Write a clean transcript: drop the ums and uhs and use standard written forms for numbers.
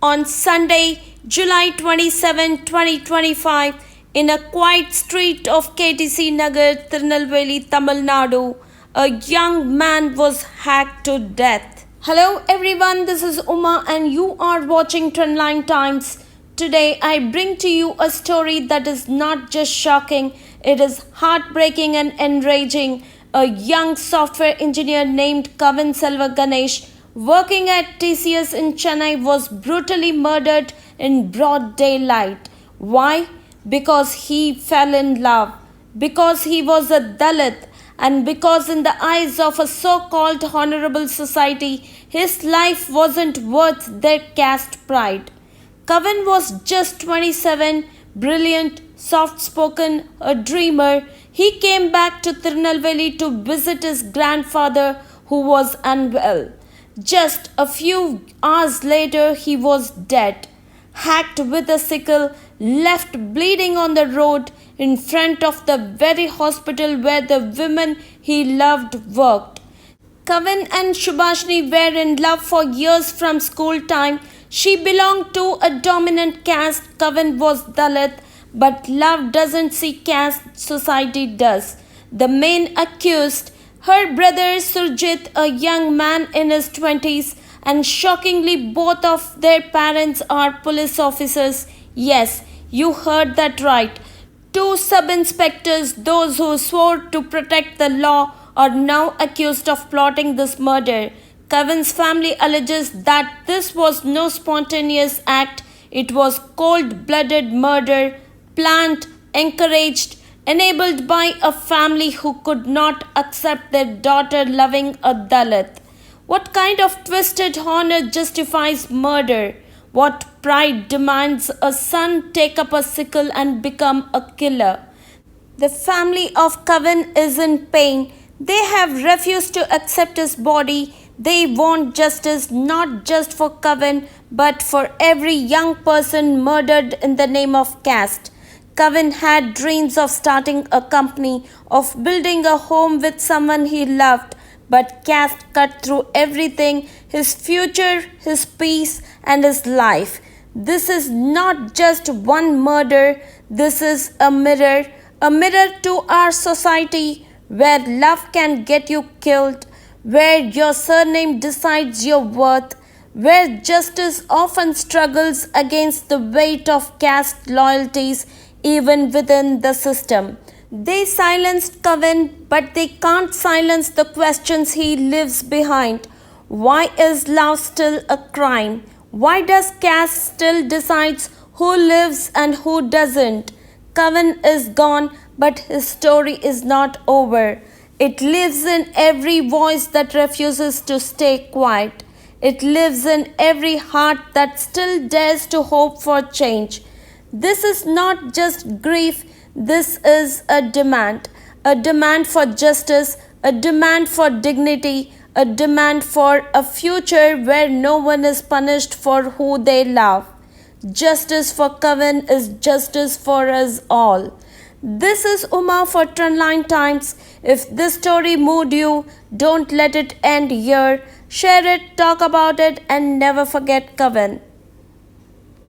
on Sunday, July 27, 2025, in a quiet street of KTC Nagar, Tirunelveli, Tamil Nadu, a young man was hacked to death. Hello everyone, this is Uma and you are watching Trendline Times. Today I bring to you a story that is not just shocking, it is heartbreaking and enraging. A young software engineer named Kavin Ganesh, working at TCS in Chennai, was brutally murdered in broad daylight. Why? Because he fell in love, because he was a Dalit, and because in the eyes of a so-called honorable society, his life wasn't worth their caste pride. Kavin was just 27, brilliant, soft-spoken, a dreamer. He came back to Tirunelveli to visit his grandfather who was unwell. Just a few hours later, he was dead, hacked with a sickle, left bleeding on the road in front of the very hospital where the women he loved worked. Kavin and Shubhashni were in love for years from school time. She belonged to a dominant caste. Kavin was Dalit, but love doesn't see caste, society does. The main accused, her brother Surjit, a young man in his 20s, and shockingly both of their parents are police officers. Yes, you heard that right. Two sub-inspectors, those who swore to protect the law, are now accused of plotting this murder. Kavin's family alleges that this was no spontaneous act. It was cold-blooded murder, planned, encouraged, enabled by a family who could not accept their daughter loving a Dalit. What kind of twisted honor justifies murder? What pride demands a son take up a sickle and become a killer? The family of Kavin is in pain. They have refused to accept his body. They want justice not just for Kavin but for every young person murdered in the name of caste. Kavin had dreams of starting a company, of building a home with someone he loved, but caste cut through everything, his future, his peace and his life. This is not just one murder, this is a mirror to our society where love can get you killed, where your surname decides your worth, where justice often struggles against the weight of caste loyalties even within the system. They silenced Kavin, but they can't silence the questions he leaves behind. Why is love still a crime? Why does caste still decides who lives and who doesn't? Kavin is gone, but his story is not over. It lives in every voice that refuses to stay quiet. It lives in every heart that still dares to hope for change. This is not just grief, this is a demand for justice, a demand for dignity, a demand for a future where no one is punished for who they love. Justice for Kavin is justice for us all. This is Uma for Trendline Times. If this story moved you, don't let it end here. Share it, talk about it, and never forget Kavin.